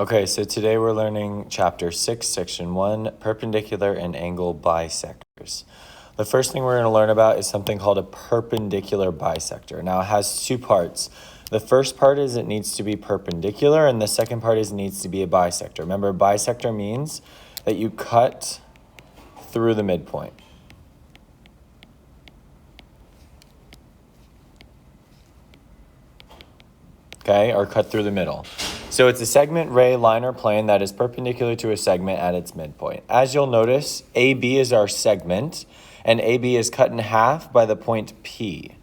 Okay, so today we're learning chapter 6, section 1, perpendicular and angle bisectors. The first thing we're going to learn about is something called a perpendicular bisector. Now it has two parts. The first part is it needs to be perpendicular, and the second part is it needs to be a bisector. Remember, bisector means that you cut through the midpoint. Okay, or cut through the middle. So it's a segment, ray, line, or plane that is perpendicular to a segment at its midpoint. As you'll notice, AB is our segment, and AB is cut in half by the point P.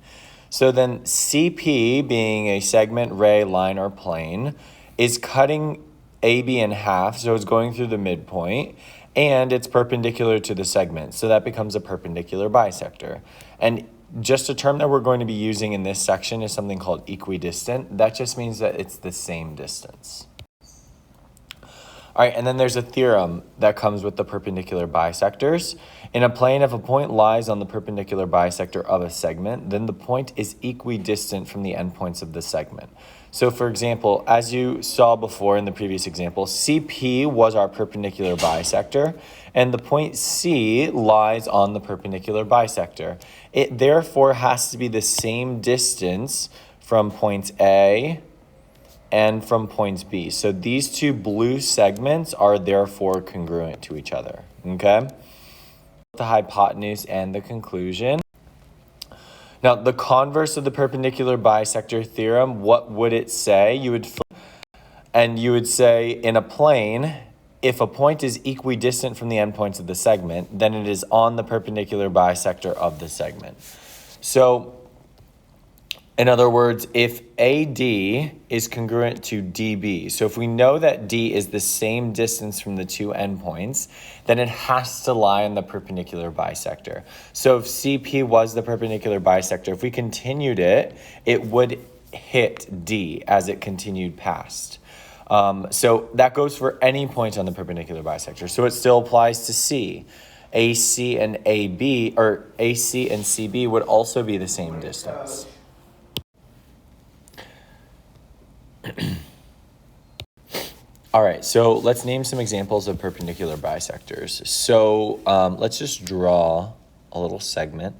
So then CP, being a segment, ray, line, or plane, is cutting AB in half, so it's going through the midpoint, and it's perpendicular to the segment. So that becomes a perpendicular bisector. And just a term that we're going to be using in this section is something called equidistant. That just means that it's the same distance. All right, and then there's a theorem that comes with the perpendicular bisectors. In a plane, if a point lies on the perpendicular bisector of a segment, then the point is equidistant from the endpoints of the segment. So for example, as you saw before in the previous example, CP was our perpendicular bisector, and the point C lies on the perpendicular bisector. It therefore has to be the same distance from point A and from point B. So these two blue segments are therefore congruent to each other, okay? The hypotenuse and the conclusion. Now, the converse of the perpendicular bisector theorem, what would it say? You would say in a plane, if a point is equidistant from the endpoints of the segment, then it is on the perpendicular bisector of the segment. So, in other words, if AD is congruent to DB, so if we know that D is the same distance from the two endpoints, then it has to lie on the perpendicular bisector. So if CP was the perpendicular bisector, if we continued it, it would hit D as it continued past. So that goes for any point on the perpendicular bisector. So it still applies to C. AC and AB, or AC and CB would also be the same distance. All right, so let's name some examples of perpendicular bisectors. So let's just draw a little segment.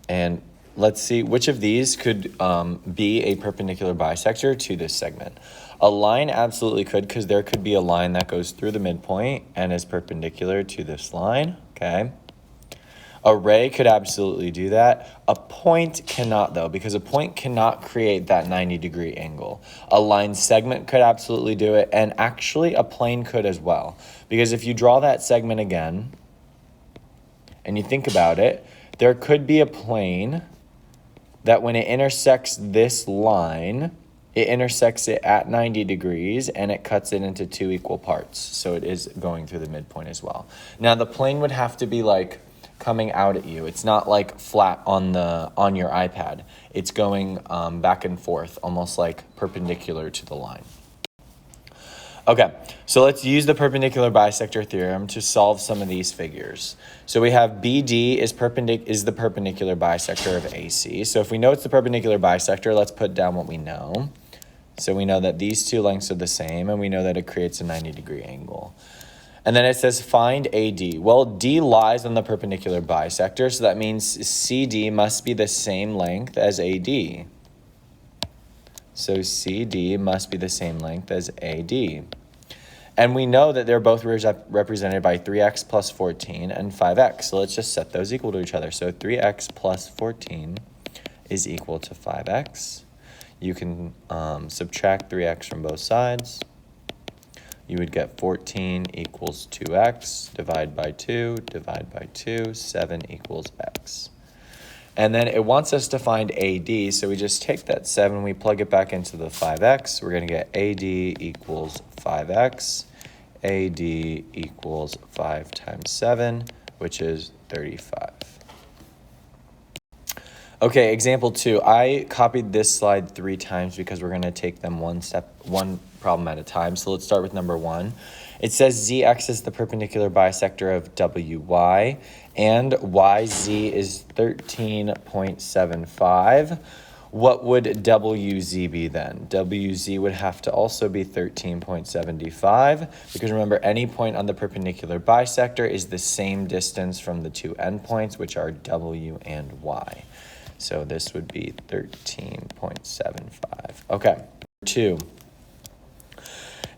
And let's see which of these could be a perpendicular bisector to this segment. A line absolutely could, because there could be a line that goes through the midpoint and is perpendicular to this line, okay? A ray could absolutely do that. A point cannot, though, because a point cannot create that 90-degree angle. A line segment could absolutely do it, and actually a plane could as well. Because if you draw that segment again, and you think about it, there could be a plane that when it intersects this line, it intersects it at 90 degrees, and it cuts it into two equal parts. So it is going through the midpoint as well. Now, the plane would have to be like coming out at you. It's not like flat on your iPad. It's going back and forth, almost like perpendicular to the line. Okay, so let's use the perpendicular bisector theorem to solve some of these figures. So we have BD is the perpendicular bisector of AC. So if we know it's the perpendicular bisector, let's put down what we know. So we know that these two lengths are the same, and we know that it creates a 90-degree angle. And then it says find AD. Well, D lies on the perpendicular bisector, so that means CD must be the same length as AD. So CD must be the same length as AD. And we know that they're both represented by 3x plus 14 and 5x. So let's just set those equal to each other. So 3x plus 14 is equal to 5x. You can subtract 3x from both sides. You would get 14 equals 2x, divide by 2, 7 equals x. And then it wants us to find AD, so we just take that 7, we plug it back into the 5x. We're going to get AD equals 5x. AD equals 5 times 7, which is 35. Okay, example 2. I copied this slide 3 times because we're going to take them one problem at a time. So let's start with number 1. It says ZX is the perpendicular bisector of WY, and YZ is 13.75. What would WZ be then? WZ would have to also be 13.75 because remember, any point on the perpendicular bisector is the same distance from the two endpoints, which are W and Y. So this would be 13.75. Okay, 2.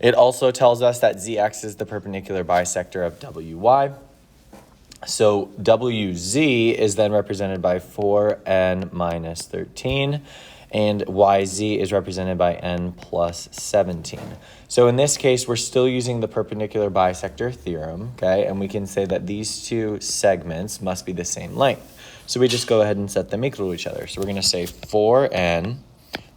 It also tells us that ZX is the perpendicular bisector of WY. So WZ is then represented by 4n minus 13, and YZ is represented by n plus 17. So in this case, we're still using the perpendicular bisector theorem, okay? And we can say that these two segments must be the same length. So we just go ahead and set them equal to each other. So we're going to say 4n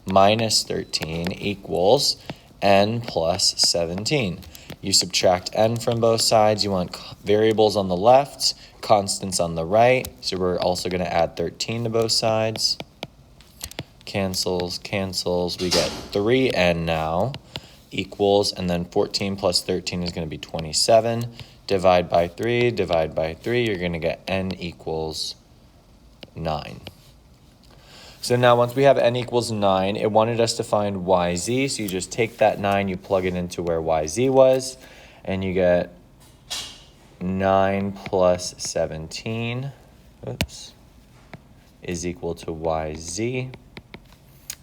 minus 13 equals n plus 17. You subtract n from both sides. You want variables on the left, constants on the right. So we're also going to add 13 to both sides. Cancels, cancels. We get 3n now equals, and then 14 plus 13 is going to be 27. Divide by 3, divide by 3. You're going to get n equals 9. So now once we have n equals 9, it wanted us to find yz. So you just take that 9, you plug it into where yz was, and you get 9 plus 17 is equal to yz.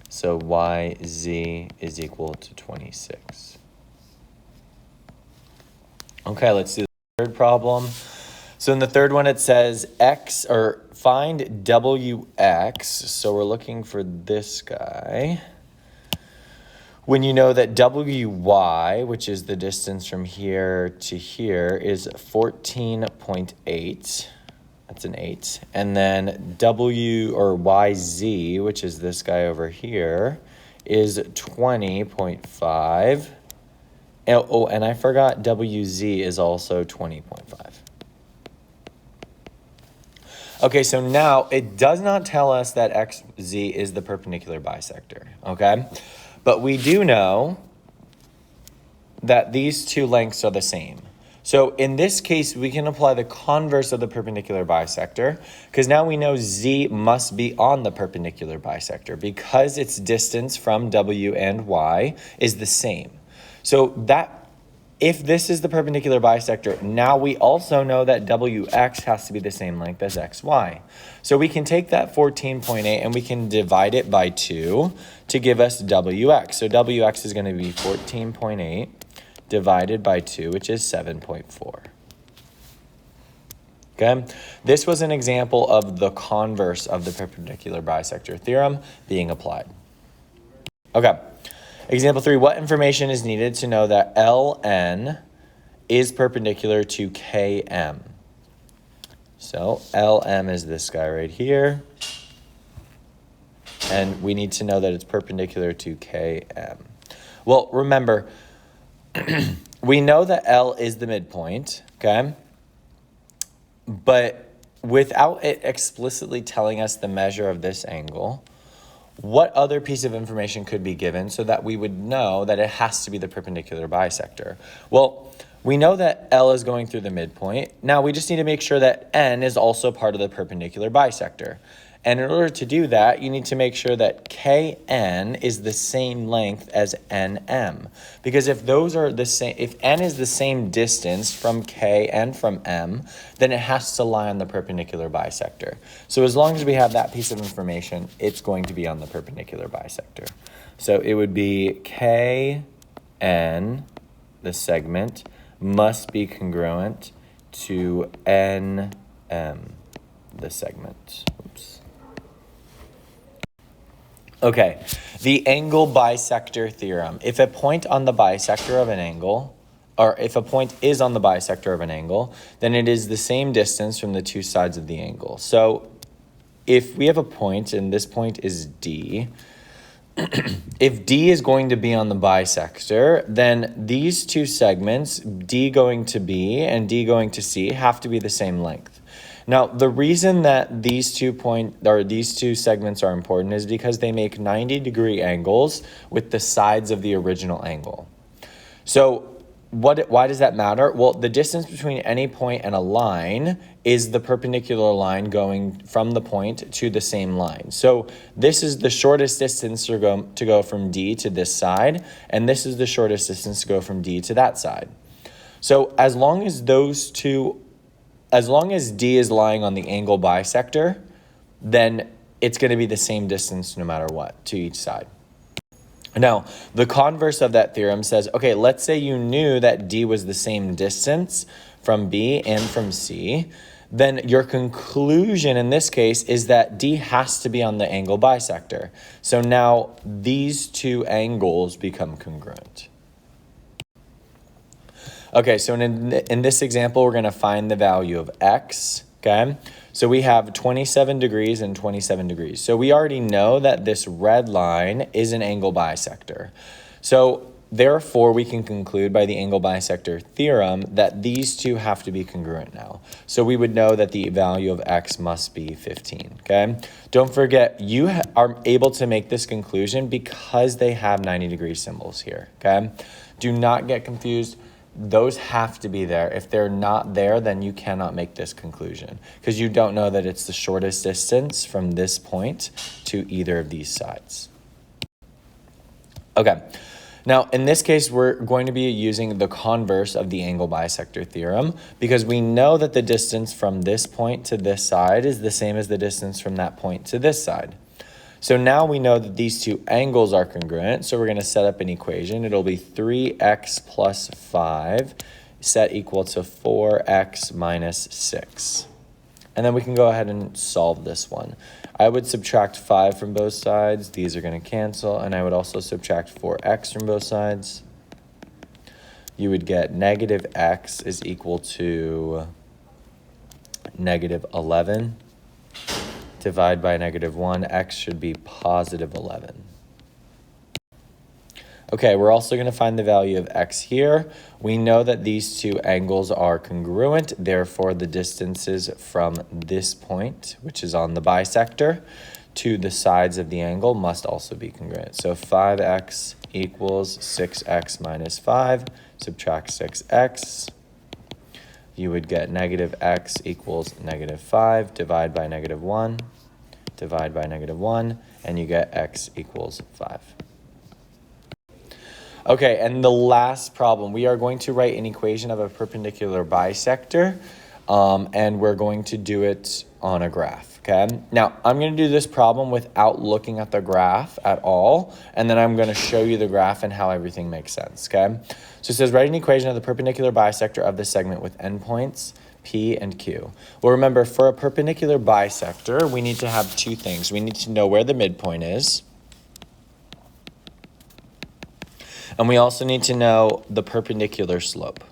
So yz is equal to 26. Okay, let's do the third problem. So in the third one, it says find wx. So we're looking for this guy. When you know that wy, which is the distance from here to here, is 14.8. That's an 8. And then yz, which is this guy over here, is 20.5. Oh, and I forgot wz is also 20.5. Okay, so now it does not tell us that xz is the perpendicular bisector, okay? But we do know that these two lengths are the same. So in this case, we can apply the converse of the perpendicular bisector because now we know z must be on the perpendicular bisector because its distance from w and y is the same. So that if this is the perpendicular bisector, now we also know that wx has to be the same length as xy. So we can take that 14.8 and we can divide it by 2 to give us wx. So wx is going to be 14.8 divided by 2, which is 7.4. Okay, this was an example of the converse of the perpendicular bisector theorem being applied. Okay. Example 3, what information is needed to know that Ln is perpendicular to Km? So Lm is this guy right here. And we need to know that it's perpendicular to Km. Well, remember, we know that L is the midpoint, okay? But without it explicitly telling us the measure of this angle, what other piece of information could be given so that we would know that it has to be the perpendicular bisector? Well, we know that L is going through the midpoint. Now we just need to make sure that N is also part of the perpendicular bisector. And in order to do that, you need to make sure that Kn is the same length as Nm. Because if those are the same, if N is the same distance from K and from M, then it has to lie on the perpendicular bisector. So as long as we have that piece of information, it's going to be on the perpendicular bisector. So it would be Kn, the segment, must be congruent to Nm, the segment. Oops. Okay, the angle bisector theorem. If a point on the bisector of an angle, or if a point is on the bisector of an angle, then it is the same distance from the two sides of the angle. So if we have a point, and this point is D, if D is going to be on the bisector, then these two segments, D going to B and D going to C, have to be the same length. Now, the reason that these two segments are important is because they make 90-degree angles with the sides of the original angle. So why does that matter? Well, the distance between any point and a line is the perpendicular line going from the point to the same line. So this is the shortest distance to go from D to this side, and this is the shortest distance to go from D to that side. So as long as D is lying on the angle bisector, then it's going to be the same distance no matter what to each side. Now, the converse of that theorem says, okay, let's say you knew that D was the same distance from B and from C, then your conclusion in this case is that D has to be on the angle bisector. So now these two angles become congruent. Okay, so in this example, we're going to find the value of x, okay? So we have 27 degrees and 27 degrees. So we already know that this red line is an angle bisector. So therefore, we can conclude by the angle bisector theorem that these two have to be congruent now. So we would know that the value of x must be 15, okay? Don't forget, you are able to make this conclusion because they have 90-degree symbols here, okay? Do not get confused. Those have to be there. If they're not there, then you cannot make this conclusion because you don't know that it's the shortest distance from this point to either of these sides. Okay, now in this case, we're going to be using the converse of the angle bisector theorem because we know that the distance from this point to this side is the same as the distance from that point to this side. So now we know that these two angles are congruent, so we're going to set up an equation. It'll be 3x plus 5 set equal to 4x minus 6. And then we can go ahead and solve this one. I would subtract 5 from both sides. These are going to cancel, and I would also subtract 4x from both sides. You would get negative x is equal to negative 11. Divide by negative 1, x should be positive 11. Okay, we're also going to find the value of x here. We know that these two angles are congruent, therefore the distances from this point, which is on the bisector, to the sides of the angle must also be congruent. So 5x equals 6x minus 5, subtract 6x. You would get negative x equals negative 5, divide by negative 1, divide by negative 1, and you get x equals 5. Okay, and the last problem, we are going to write an equation of a perpendicular bisector, and we're going to do it on a graph, okay? Now, I'm going to do this problem without looking at the graph at all, and then I'm going to show you the graph and how everything makes sense, okay? So it says, write an equation of the perpendicular bisector of the segment with endpoints P and Q. Well, remember, for a perpendicular bisector, we need to have two things. We need to know where the midpoint is, and we also need to know the perpendicular slope.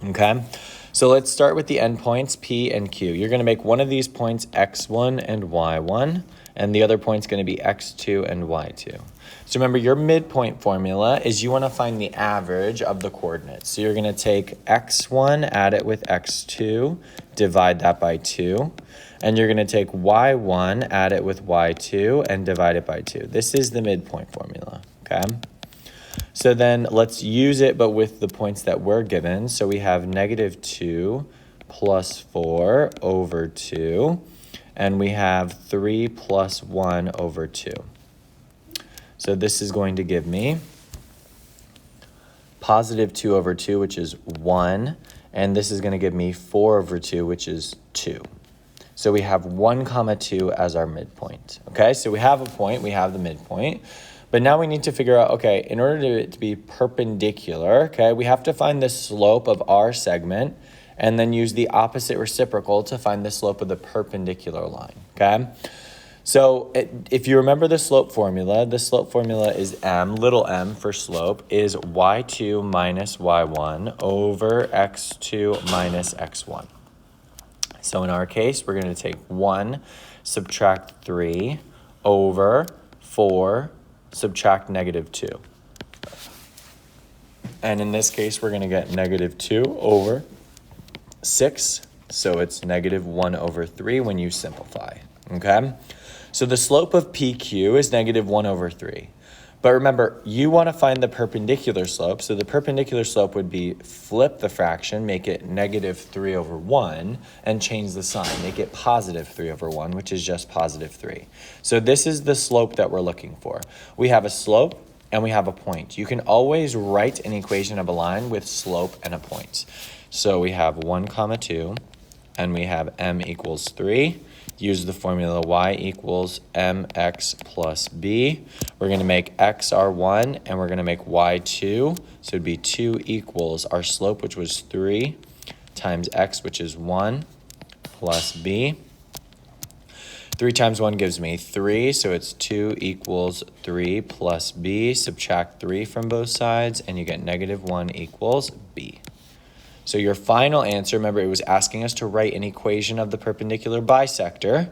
Okay? So let's start with the endpoints P and Q. You're going to make one of these points x1 and y1, and the other point's going to be x2 and y2. So remember, your midpoint formula is you want to find the average of the coordinates. So you're going to take x1, add it with x2, divide that by 2. And you're going to take y1, add it with y2, and divide it by 2. This is the midpoint formula, okay? So then let's use it, but with the points that we're given. So we have negative 2 plus 4 over 2. And we have 3 plus 1 over 2. So this is going to give me positive 2 over 2, which is 1. And this is going to give me 4 over 2, which is 2. So we have 1 comma 2 as our midpoint. Okay, so we have a point, we have the midpoint. But now we need to figure out, okay, in order to it to be perpendicular, okay, we have to find the slope of our segment and then use the opposite reciprocal to find the slope of the perpendicular line, okay? So if you remember the slope formula is m, little m for slope, is y2 minus y1 over x2 minus x1. So in our case, we're going to take 1, subtract 3 over 4, subtract negative 2. And in this case, we're going to get negative 2 over 6. So it's negative 1 over 3 when you simplify, okay? So the slope of PQ is negative 1 over 3. But remember, you want to find the perpendicular slope. So the perpendicular slope would be flip the fraction, make it -3/1, and change the sign. Make it +3/1, which is just +3. So this is the slope that we're looking for. We have a slope and we have a point. You can always write an equation of a line with slope and a point. So we have 1, 2, and we have m equals 3. Use the formula y equals mx plus b. We're going to make x r1 and we're going to make y 2. So it'd be 2 equals our slope, which was 3, times x, which is 1, plus b. 3 times 1 gives me 3, so it's 2 equals 3 plus b. Subtract 3 from both sides, and you get -1 equals b. So your final answer, remember it was asking us to write an equation of the perpendicular bisector.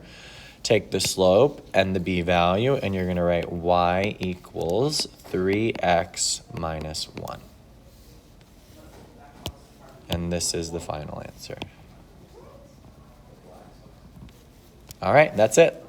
Take the slope and the b value, and you're going to write y equals 3x minus 1. And this is the final answer. All right, that's it.